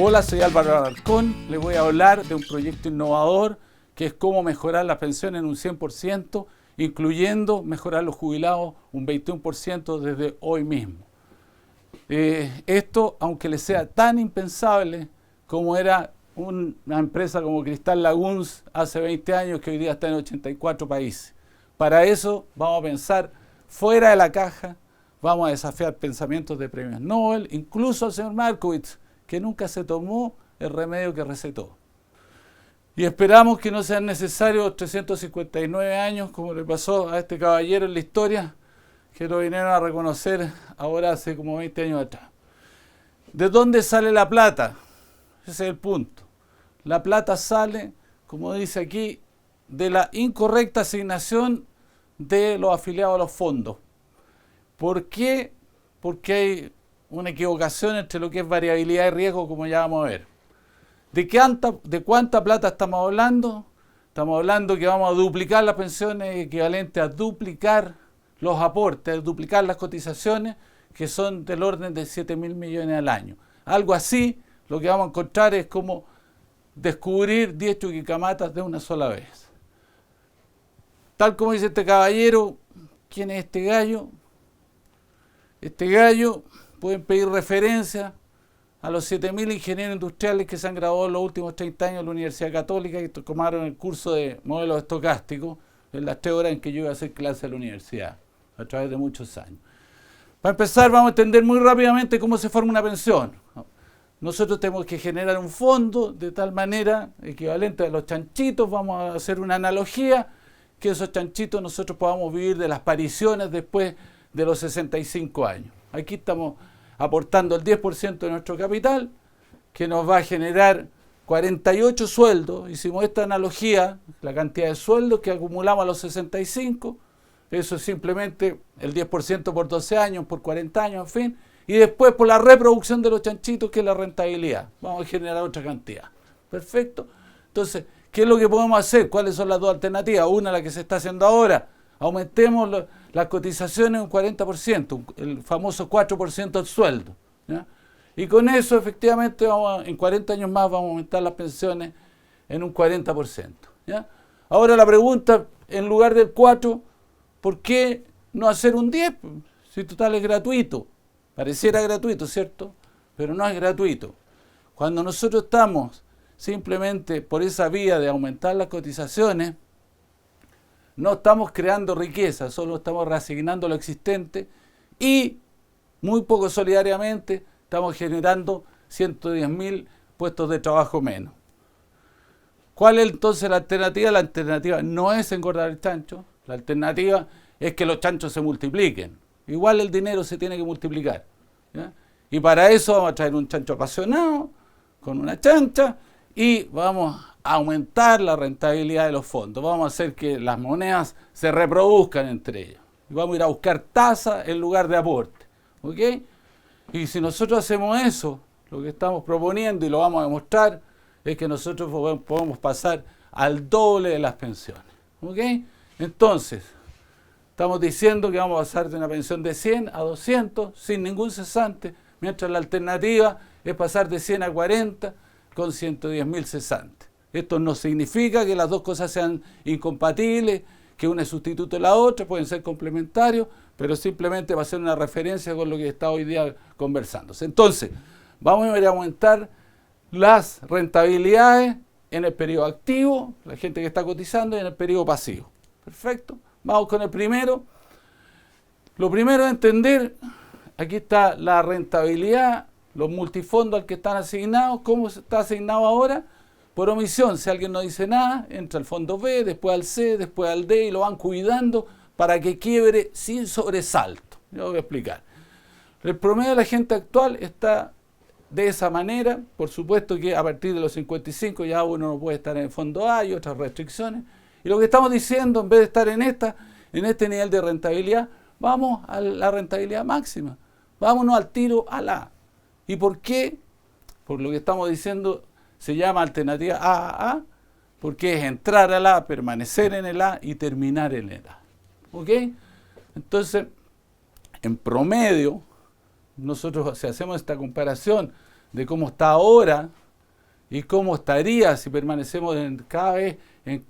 Hola, soy Álvaro Alarcón. Les voy a hablar de un proyecto innovador que es cómo mejorar la pensión en un 100%, incluyendo mejorar los jubilados un 21% desde hoy mismo. Esto, aunque les sea tan impensable como era una empresa como Cristal Laguns hace 20 años, que hoy día está en 84 países. Para eso vamos a pensar fuera de la caja, vamos a desafiar pensamientos de premios Nobel, incluso al señor Markowitz, que nunca se tomó el remedio que recetó. Y esperamos que no sean necesarios 359 años, como le pasó a este caballero en la historia, que lo vinieron a reconocer ahora hace como 20 años atrás. ¿De dónde sale la plata? Ese es el punto. La plata sale, como dice aquí, de la incorrecta asignación de los afiliados a los fondos. ¿Por qué? Porque hay una equivocación entre lo que es variabilidad y riesgo, como ya vamos a ver. ¿De cuánta plata estamos hablando? Estamos hablando que vamos a duplicar las pensiones, equivalente a duplicar los aportes, a duplicar las cotizaciones, que son del orden de 7.000 millones al año. Algo así, lo que vamos a encontrar es como descubrir 10 Chuquicamatas de una sola vez. Tal como dice este caballero, ¿quién es este gallo? Este gallo, pueden pedir referencia a los 7.000 ingenieros industriales que se han graduado en los últimos 30 años en la Universidad Católica, que tomaron el curso de modelos estocásticos en las 3 horas en que yo iba a hacer clase en la universidad, a través de muchos años. Para empezar, vamos a entender muy rápidamente cómo se forma una pensión. Nosotros tenemos que generar un fondo de tal manera, equivalente a los chanchitos, vamos a hacer una analogía, que esos chanchitos nosotros podamos vivir de las pariciones después de los 65 años. Aquí estamos aportando el 10% de nuestro capital, que nos va a generar 48 sueldos. Hicimos esta analogía, la cantidad de sueldos que acumulamos a los 65, eso es simplemente el 10% por 12 años, por 40 años, en fin, y después por la reproducción de los chanchitos, que es la rentabilidad. Vamos a generar otra cantidad. Perfecto. Entonces, ¿qué es lo que podemos hacer? ¿Cuáles son las dos alternativas? Una, la que se está haciendo ahora. Aumentemos las cotizaciones un 40%, el famoso 4% del sueldo, ¿ya? Y con eso, efectivamente, en 40 años más vamos a aumentar las pensiones en un 40%. ¿Ya? Ahora la pregunta, en lugar del 4, ¿por qué no hacer un 10? Si total es gratuito. Pareciera gratuito, ¿cierto? Pero no es gratuito. Cuando nosotros estamos simplemente por esa vía de aumentar las cotizaciones, no estamos creando riqueza, solo estamos reasignando lo existente y muy poco solidariamente estamos generando 110.000 puestos de trabajo menos. ¿Cuál es entonces la alternativa? La alternativa no es engordar el chancho, la alternativa es que los chanchos se multipliquen. Igual el dinero se tiene que multiplicar, ¿ya? Y para eso vamos a traer un chancho apasionado, con una chancha, y vamos a aumentar la rentabilidad de los fondos. Vamos a hacer que las monedas se reproduzcan entre ellas. Y vamos a ir a buscar tasa en lugar de aporte. ¿Ok? Y si nosotros hacemos eso, lo que estamos proponiendo, y lo vamos a demostrar, es que nosotros podemos pasar al doble de las pensiones. ¿Ok? Entonces, estamos diciendo que vamos a pasar de una pensión de 100 a 200 sin ningún cesante, mientras la alternativa es pasar de 100 a 40 con 110.000 cesantes. Esto no significa que las dos cosas sean incompatibles, que una es sustituto de la otra, pueden ser complementarios, pero simplemente va a ser una referencia con lo que está hoy día conversándose. Entonces, vamos a ir a aumentar las rentabilidades en el periodo activo, la gente que está cotizando, y en el periodo pasivo. Perfecto. Vamos con el primero. Lo primero es entender, aquí está la rentabilidad, los multifondos al que están asignados. ¿Cómo está asignado ahora? Por omisión. Si alguien no dice nada, entra al fondo B, después al C, después al D, y lo van cuidando para que quiebre sin sobresalto. Yo lo voy a explicar. El promedio de la gente actual está de esa manera. Por supuesto que a partir de los 55 ya uno no puede estar en el fondo A y otras restricciones. Y lo que estamos diciendo, en vez de estar en este nivel de rentabilidad, vamos a la rentabilidad máxima. Vámonos al tiro al A. ¿Y por qué? Por lo que estamos diciendo, se llama alternativa AAA, porque es entrar al A, permanecer en el A y terminar en el A. ¿Ok? Entonces, en promedio, nosotros, si hacemos esta comparación de cómo está ahora y cómo estaría si permanecemos en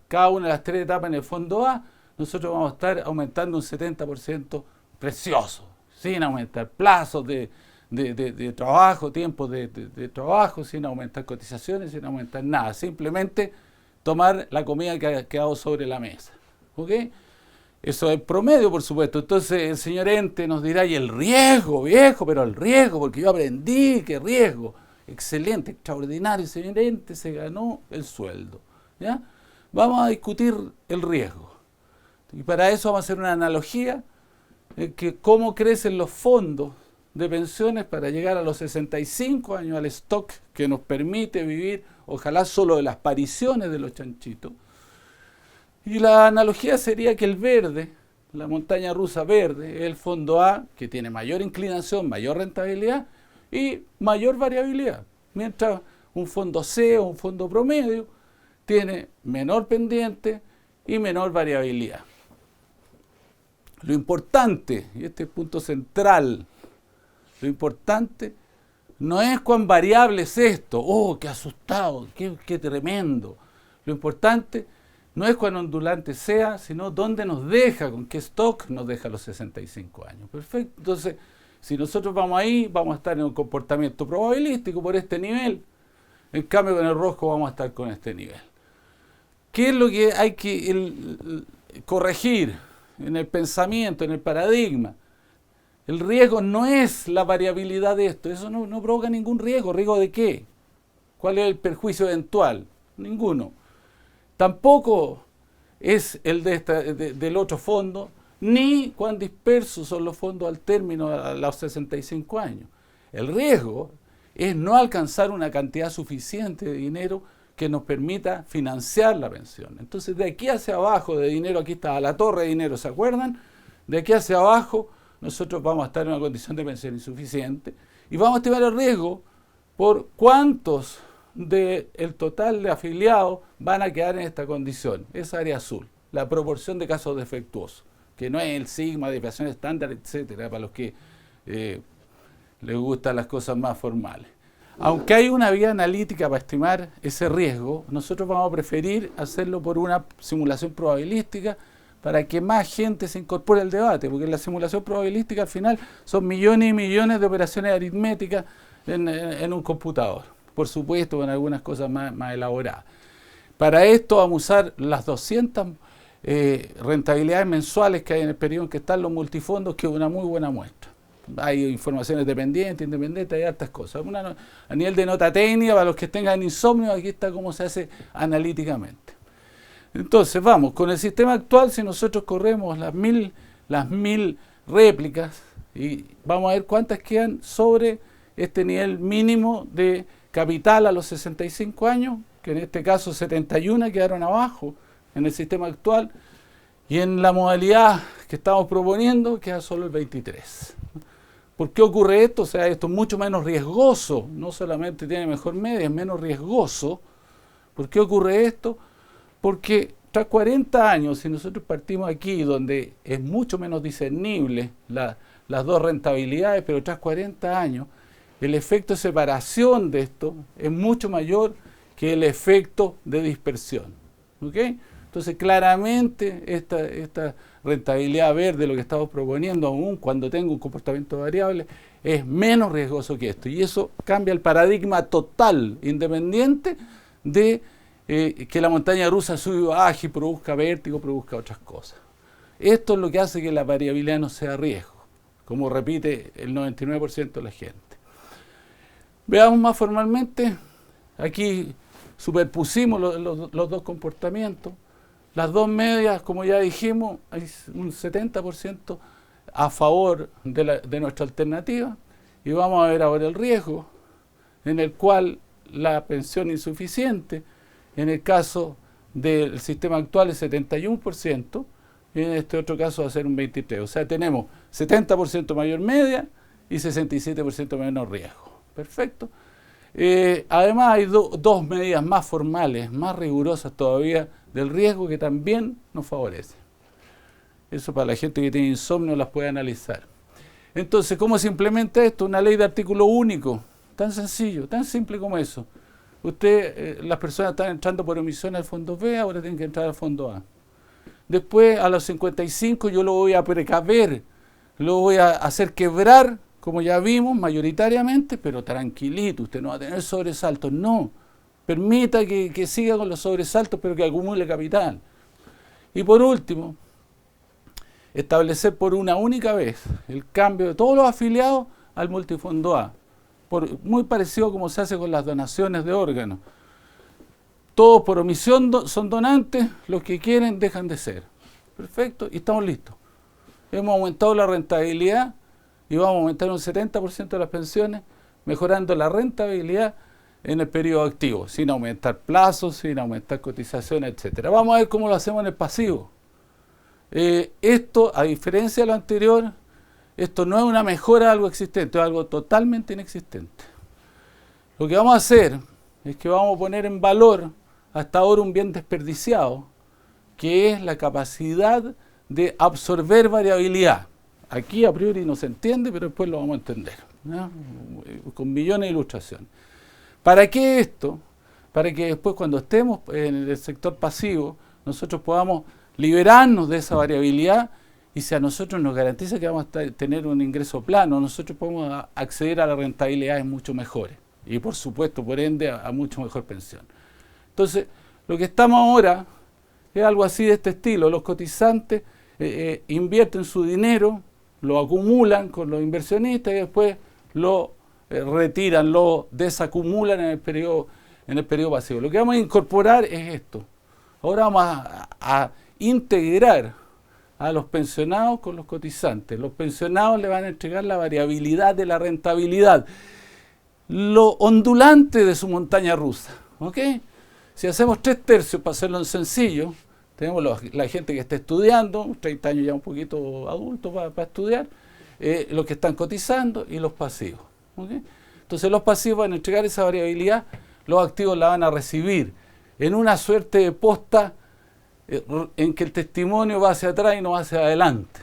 cada una de las 3 etapas en el fondo A, nosotros vamos a estar aumentando un 70% precioso, sin aumentar plazos de trabajo, tiempos de trabajo, sin aumentar cotizaciones, sin aumentar nada. Simplemente tomar la comida que ha quedado sobre la mesa. ¿Ok? Eso es promedio, por supuesto. Entonces el señor ente nos dirá, y el riesgo, viejo, pero el riesgo, porque yo aprendí que riesgo. Excelente, extraordinario, el señor ente se ganó el sueldo. ¿Ya? Vamos a discutir el riesgo. Y para eso vamos a hacer una analogía de que cómo crecen los fondos de pensiones para llegar a los 65 años al stock que nos permite vivir, ojalá solo de las pariciones de los chanchitos. Y la analogía sería que el verde, la montaña rusa verde, es el fondo A, que tiene mayor inclinación, mayor rentabilidad y mayor variabilidad. Mientras un fondo C o un fondo promedio tiene menor pendiente y menor variabilidad. Lo importante, y este es el punto central, lo importante no es cuán variable es esto, oh, qué asustado, qué tremendo. Lo importante no es cuán ondulante sea, sino dónde nos deja, con qué stock nos deja a los 65 años. Perfecto. Entonces, si nosotros vamos ahí, vamos a estar en un comportamiento probabilístico por este nivel. En cambio, con el rojo vamos a estar con este nivel. ¿Qué es lo que hay que corregir en el pensamiento, en el paradigma? El riesgo no es la variabilidad de esto. Eso no provoca ningún riesgo. ¿Riesgo de qué? ¿Cuál es el perjuicio eventual? Ninguno. Tampoco es el del otro fondo, ni cuán dispersos son los fondos al término a los 65 años. El riesgo es no alcanzar una cantidad suficiente de dinero que nos permita financiar la pensión. Entonces, de aquí hacia abajo de dinero, aquí está la torre de dinero, ¿se acuerdan? De aquí hacia abajo, nosotros vamos a estar en una condición de pensión insuficiente y vamos a estimar el riesgo por cuántos del total de afiliados van a quedar en esta condición. Esa área azul, la proporción de casos defectuosos, que no es el sigma, desviación estándar, etcétera, para los que les gustan las cosas más formales. Aunque hay una vía analítica para estimar ese riesgo, nosotros vamos a preferir hacerlo por una simulación probabilística para que más gente se incorpore al debate, porque la simulación probabilística al final son millones y millones de operaciones aritméticas en un computador. Por supuesto, con algunas cosas más elaboradas. Para esto vamos a usar las 200 rentabilidades mensuales que hay en el periodo en que están los multifondos, que es una muy buena muestra. Hay informaciones dependientes, independientes, hay hartas cosas. A nivel de nota técnica, para los que tengan insomnio, aquí está cómo se hace analíticamente. Entonces, vamos, con el sistema actual, si nosotros corremos las mil réplicas, y vamos a ver cuántas quedan sobre este nivel mínimo de capital a los 65 años, que en este caso 71 quedaron abajo en el sistema actual, y en la modalidad que estamos proponiendo queda solo el 23. ¿Por qué ocurre esto? O sea, esto es mucho menos riesgoso, no solamente tiene mejor media, es menos riesgoso. ¿Por qué ocurre esto? Porque tras 40 años, si nosotros partimos aquí, donde es mucho menos discernible las dos rentabilidades, pero tras 40 años, el efecto de separación de esto es mucho mayor que el efecto de dispersión. ¿Ok? Entonces, claramente, esta rentabilidad verde, lo que estamos proponiendo, aún cuando tenga un comportamiento variable, es menos riesgoso que esto. Y eso cambia el paradigma total, independiente de que la montaña rusa sube y baja y produzca vértigo, produzca otras cosas. Esto es lo que hace que la variabilidad no sea riesgo, como repite el 99% de la gente. Veamos más formalmente. Aquí superpusimos los dos comportamientos. Las dos medias, como ya dijimos, hay un 70% a favor de nuestra alternativa. Y vamos a ver ahora el riesgo, en el cual la pensión insuficiente, en el caso del sistema actual es 71%, y en este otro caso va a ser un 23%. O sea, tenemos 70% mayor media y 67% menor riesgo. Perfecto. Además hay dos medidas más formales, más rigurosas todavía del riesgo que también nos favorecen. Eso para la gente que tiene insomnio las puede analizar. Entonces, ¿cómo se implementa esto? Una ley de artículo único Tan sencillo, tan simple como eso. Las personas están entrando por omisión al fondo B, ahora tienen que entrar al fondo A. Después, a los 55, yo lo voy a precaver, lo voy a hacer quebrar, como ya vimos, mayoritariamente, pero tranquilito, usted no va a tener sobresaltos, no. Permita que siga con los sobresaltos, pero que acumule capital. Y por último, establecer por una única vez el cambio de todos los afiliados al multifondo A. Muy parecido como se hace con las donaciones de órganos. Todos por omisión son donantes, los que quieren dejan de ser. Perfecto, y estamos listos. Hemos aumentado la rentabilidad y vamos a aumentar un 70% de las pensiones, mejorando la rentabilidad en el periodo activo, sin aumentar plazos, sin aumentar cotizaciones, etc. Vamos a ver cómo lo hacemos en el pasivo. Esto, a diferencia de lo anterior, esto no es una mejora de algo existente, es algo totalmente inexistente. Lo que vamos a hacer es que vamos a poner en valor hasta ahora un bien desperdiciado, que es la capacidad de absorber variabilidad. Aquí a priori no se entiende, pero después lo vamos a entender, ¿no? Con millones de ilustraciones. ¿Para qué esto? Para que después cuando estemos en el sector pasivo, nosotros podamos liberarnos de esa variabilidad y si a nosotros nos garantiza que vamos a tener un ingreso plano, nosotros podemos acceder a las rentabilidades mucho mejores y por supuesto, por ende, a mucho mejor pensión. Entonces, lo que estamos ahora es algo así de este estilo. Los cotizantes invierten su dinero, lo acumulan con los inversionistas y después lo retiran, lo desacumulan en el periodo pasivo. Lo que vamos a incorporar es esto. Ahora vamos a integrar a los pensionados con los cotizantes. Los pensionados le van a entregar la variabilidad de la rentabilidad, lo ondulante de su montaña rusa. ¿Ok? Si hacemos 3/3 para hacerlo en sencillo, tenemos la gente que está estudiando, 30 años ya un poquito adulto para estudiar, los que están cotizando y los pasivos. ¿Okay? Entonces los pasivos van a entregar esa variabilidad, los activos la van a recibir en una suerte de posta en que el testimonio va hacia atrás y no va hacia adelante.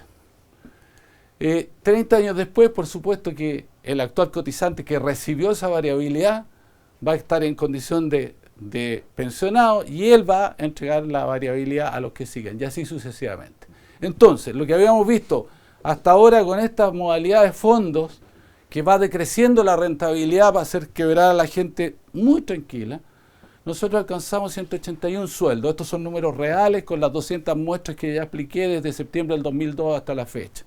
30 años después, por supuesto que el actual cotizante que recibió esa variabilidad va a estar en condición de pensionado y él va a entregar la variabilidad a los que siguen y así sucesivamente. Entonces, lo que habíamos visto hasta ahora con estas modalidades de fondos, que va decreciendo la rentabilidad para hacer quebrar a la gente muy tranquila, nosotros alcanzamos 181 sueldos. Estos son números reales con las 200 muestras que ya expliqué desde septiembre del 2002 hasta la fecha.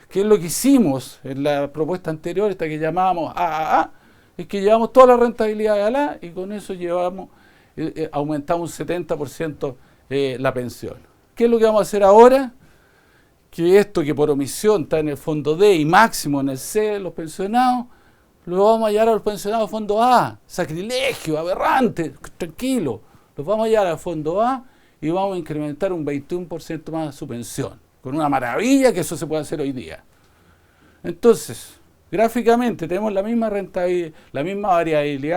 ¿Qué es lo que hicimos en la propuesta anterior, esta que llamábamos AAA? Es que llevamos toda la rentabilidad a la y con eso aumentamos un 70% la pensión. ¿Qué es lo que vamos a hacer ahora? Que esto que por omisión está en el fondo D y máximo en el C de los pensionados, lo vamos a llevar a los pensionados al fondo A. Sacrilegio, aberrante, tranquilo. Los vamos a llevar al fondo A y vamos a incrementar un 21% más su pensión. Con una maravilla que eso se puede hacer hoy día. Entonces, gráficamente tenemos la misma rentabilidad,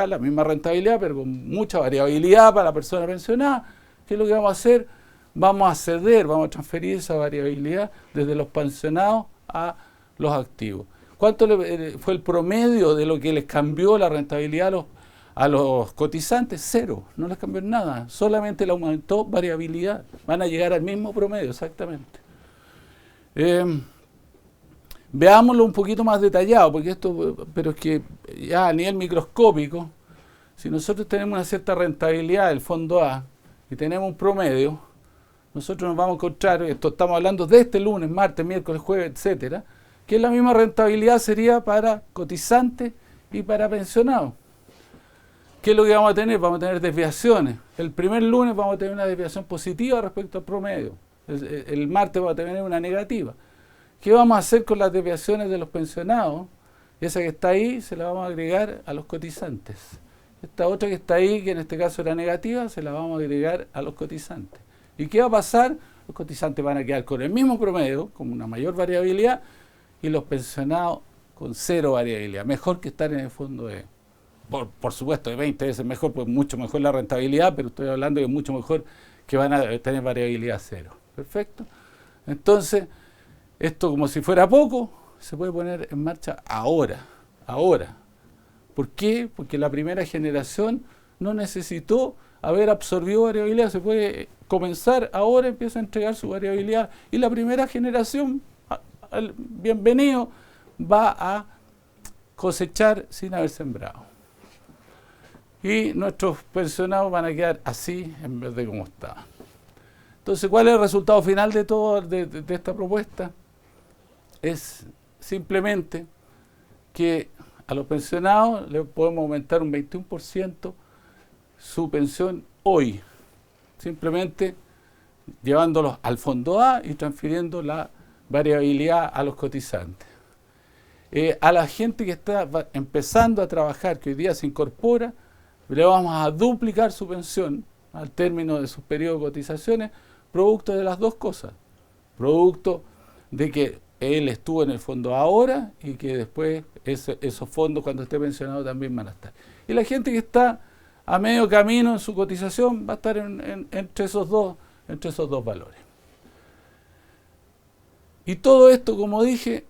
la misma rentabilidad, pero con mucha variabilidad para la persona pensionada. ¿Qué es lo que vamos a hacer? Vamos a ceder, vamos a transferir esa variabilidad desde los pensionados a los activos. ¿Cuánto fue el promedio de lo que les cambió la rentabilidad a los cotizantes? 0, no les cambió nada, solamente le aumentó variabilidad. Van a llegar al mismo promedio, exactamente. Veámoslo un poquito más detallado, pero es que ya a nivel microscópico, si nosotros tenemos una cierta rentabilidad del fondo A y tenemos un promedio, nosotros nos vamos a encontrar, esto estamos hablando de este lunes, martes, miércoles, jueves, etcétera, que la misma rentabilidad sería para cotizantes y para pensionados. ¿Qué es lo que vamos a tener? Vamos a tener desviaciones. El primer lunes vamos a tener una desviación positiva respecto al promedio. El martes vamos a tener una negativa. ¿Qué vamos a hacer con las desviaciones de los pensionados? Esa que está ahí se la vamos a agregar a los cotizantes. Esta otra que está ahí, que en este caso era negativa, se la vamos a agregar a los cotizantes. ¿Y qué va a pasar? Los cotizantes van a quedar con el mismo promedio, con una mayor variabilidad, y los pensionados con 0 variabilidad. Mejor que estar en el fondo de... Por supuesto, de 20 veces mejor, pues mucho mejor la rentabilidad, pero estoy hablando de mucho mejor que van a tener variabilidad 0. ¿Perfecto? Entonces, esto como si fuera poco, se puede poner en marcha ahora. ¿Por qué? Porque la primera generación no necesitó haber absorbido variabilidad. Se puede comenzar ahora, empieza a entregar su variabilidad. Y la primera generación, bienvenido, va a cosechar sin haber sembrado. Y nuestros pensionados van a quedar así en vez de como estaban. Entonces, ¿cuál es el resultado final de todo de esta propuesta? Es simplemente que a los pensionados les podemos aumentar un 21% su pensión hoy, simplemente llevándolos al fondo A y transfiriendo la variabilidad a los cotizantes. A la gente que está empezando a trabajar, que hoy día se incorpora, le vamos a duplicar su pensión al término de sus periodos de cotizaciones, producto de las dos cosas. Producto de que él estuvo en el fondo ahora y que después esos fondos cuando esté pensionado también van a estar. Y la gente que está a medio camino en su cotización va a estar entre esos dos valores. Y todo esto, como dije,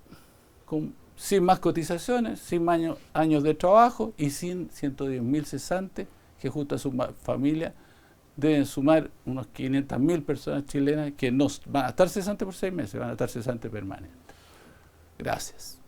sin más cotizaciones, sin más años de trabajo y sin 110.000 cesantes que junto a su familia deben sumar unos 500.000 personas chilenas que no van a estar cesantes por 6 meses, van a estar cesantes permanentes. Gracias.